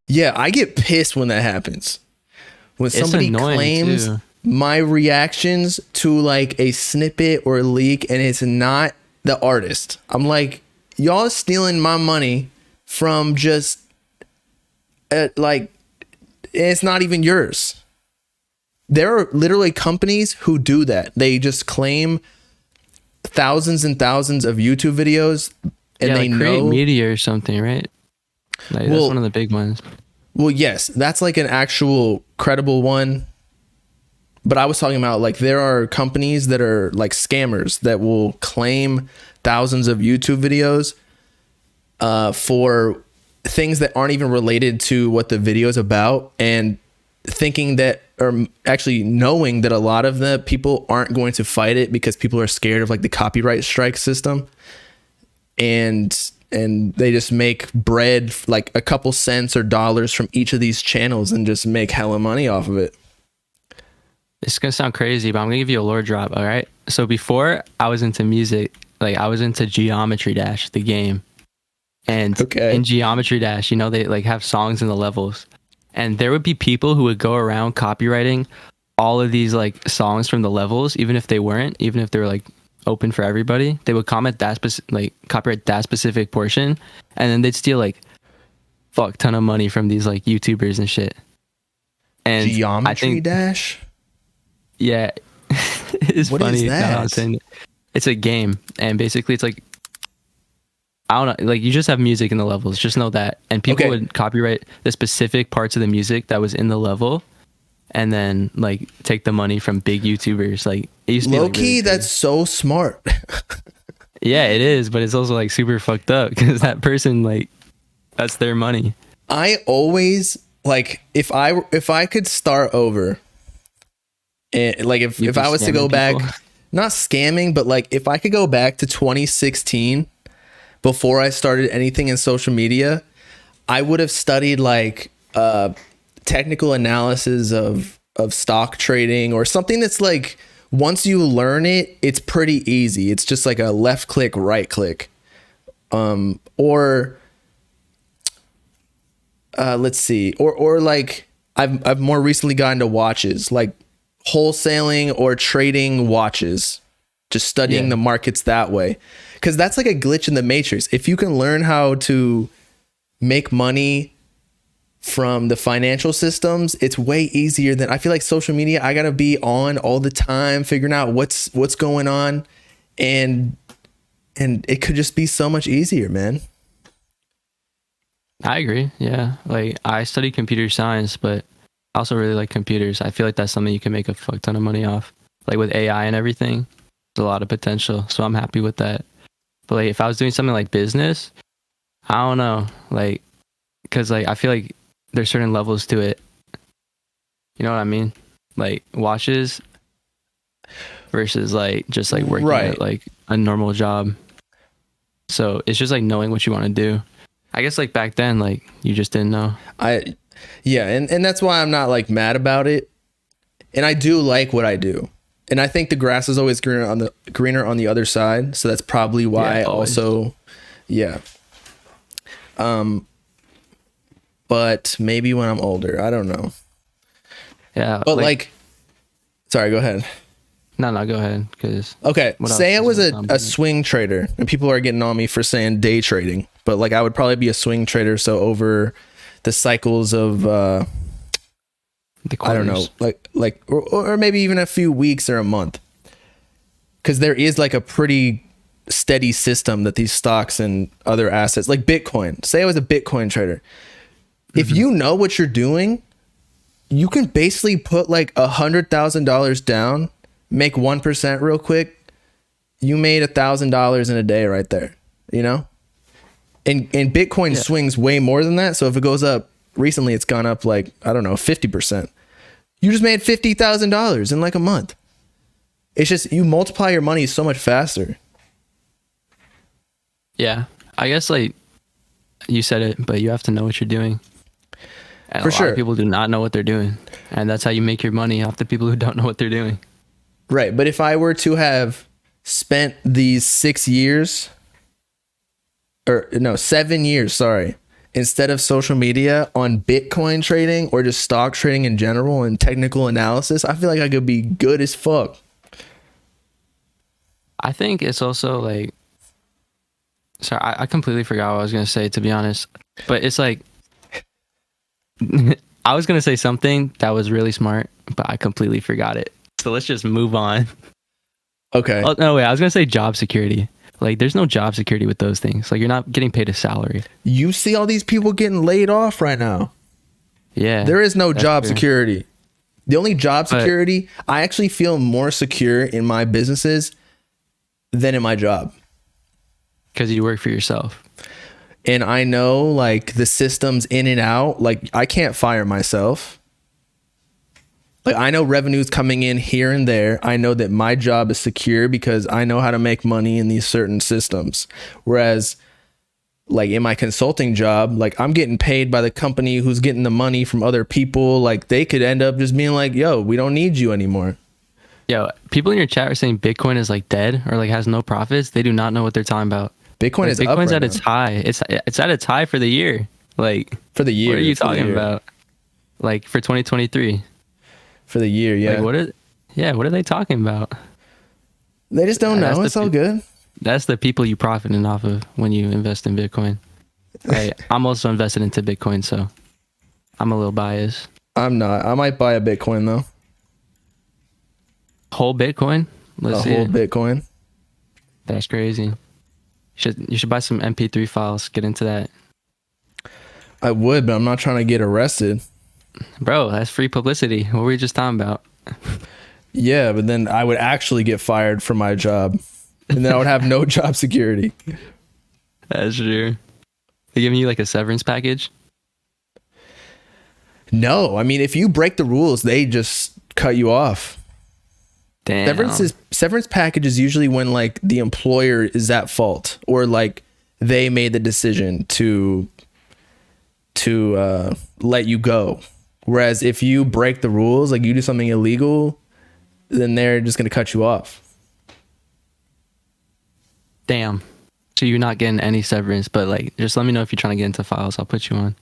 Yeah, I get pissed when that happens. When It's somebody annoying claims too. my reactions to like a snippet or a leak and it's not the artist. I'm like, y'all stealing my money from just like it's not even yours. There are literally companies who do that. They just claim thousands and thousands of YouTube videos and Yeah, they like Create know. Media or something, right? Like that's one of Well, the big ones. well, yes, that's like an actual credible one. But I was talking about like there are companies that are like scammers that will claim thousands of YouTube videos for things that aren't even related to what the video is about, and thinking that, or actually knowing that a lot of the people aren't going to fight it because people are scared of like the copyright strike system, and they just make bread like a couple cents or dollars from each of these channels and just make hella money off of it. It's gonna sound crazy, but I'm gonna give you a lore drop. All right. So before I was into music, like I was into Geometry Dash, the game, and Okay. in Geometry Dash, you know, they like have songs in the levels, and there would be people who would go around copywriting all of these like songs from the levels, even if they weren't, even if they were like open for everybody. They would comment that like copyright that specific portion, and then they'd steal like fuck ton of money from these like YouTubers and shit. And I Geometry think Dash? yeah, it's What funny. is now I'm that? saying it. It's a game, and basically it's like I don't know, like you just have music in the levels. Just know that, and people Okay. would copyright the specific parts of the music that was in the level, and then like take the money from big YouTubers. Like it used to be Low like, really key, big. that's so smart. Yeah, it is, but it's also like super fucked up because that person like that's their money. I always like if I could start over, and like You'd if be I was to go scamming back, people. not scamming, but like if I could go back to 2016 before I started anything in social media, I would have studied like technical analysis of stock trading or something that's like once you learn it, it's pretty easy. It's just like a left click, right click. Or let's see. Or like I've more recently gotten to watches, like wholesaling or trading watches. Just studying Yeah. the markets that way. Cuz that's like a glitch in the matrix. If you can learn how to make money from the financial systems, it's way easier than I feel like social media. I gotta be on all the time, figuring out what's going on, and it could just be so much easier, man. I agree. Yeah, like I studied computer science, but I also really like computers. I feel like that's something you can make a fuck ton of money off. Like with AI and everything, there's a lot of potential. So I'm happy with that. But like if I was doing something like business, I don't know, like because like I feel like there's certain levels to it. You know what I mean? Like watches versus like just like working Right. at like a normal job. So it's just like knowing what you want to do. I guess like back then, like you just didn't know. Yeah, and that's why I'm not like mad about it. And I do like what I do. And I think the grass is always greener on the other side. So that's probably why Yeah, always. also, yeah. But maybe when I'm older, I don't know. Yeah, But like sorry, go ahead. no, go ahead. Because Okay, What say I else was is on a there? swing trader, and people are getting on me for saying day trading, but like I would probably be a swing trader. So over the cycles of I don't know, or maybe even a few weeks or a month, because there is like a pretty steady system that these stocks and other assets, like Bitcoin. Say I was a Bitcoin trader. If you know what you're doing, you can basically put like $100,000 down, make 1% real quick. You made $1,000 in a day right there, you know? And Bitcoin swings way more than that. So if it goes up recently, it's gone up like, I don't know, 50%. You just made $50,000 in like a month. It's just, you multiply your money so much faster. Yeah, I guess like you said it, but you have to know what you're doing. And For a lot sure. of people do not know what they're doing, and that's how you make your money off the people who don't know what they're doing. Right. But if I were to have spent these 6 years, or no, 7 years, sorry, instead of social media on Bitcoin trading or just stock trading in general and technical analysis, I feel like I could be good as fuck. I think it's also like, sorry, I completely forgot what I was gonna say, to be honest. But it's like, I was gonna say something that was really smart, but I completely forgot it. So let's just move on. Okay. Oh no, wait, I was gonna say job security. Like, there's no job security with those things. Like, you're not getting paid a salary. You see all these people getting laid off right now. Yeah, There is no that's job true. security. The only job But- security, I actually feel more secure in my businesses than in my job. Because you work for yourself. And I know like the systems in and out, like I can't fire myself. Like I know revenue's coming in here and there. I know that my job is secure because I know how to make money in these certain systems. Whereas like in my consulting job, like I'm getting paid by the company who's getting the money from other people. Like they could end up just being like, yo, we don't need you anymore. Yo, people in your chat are saying Bitcoin is like dead or like has no profits. They do not know what they're talking about. Bitcoin Like, is up Bitcoin's right at its now. high. It's at its high for the year. Like, For the year. what are you for the talking year. about? Like for 2023. For the year, yeah. Like what are they talking about? They just don't That's know. the It's all peop- good. That's the people you profiting off of when you invest in Bitcoin. Hey, I'm also invested into Bitcoin, so I'm a little biased. I'm not. I might buy a Bitcoin though. Whole Bitcoin? Let's A see whole it. Bitcoin. That's crazy. You should buy some MP3 files. Get into that. I would, but I'm not trying to get arrested. Bro, that's free publicity. What were we just talking about? Yeah, but then I would actually get fired from my job. And then I would have no job security. That's true. They giving you like a severance package? No, I mean if you break the rules, they just cut you off. Damn. Severance package is usually when like the employer is at fault or like they made the decision to let you go. Whereas if you break the rules, like you do something illegal, then they're just going to cut you off. Damn. So you're not getting any severance, but like just let me know if you're trying to get into files. I'll put you on.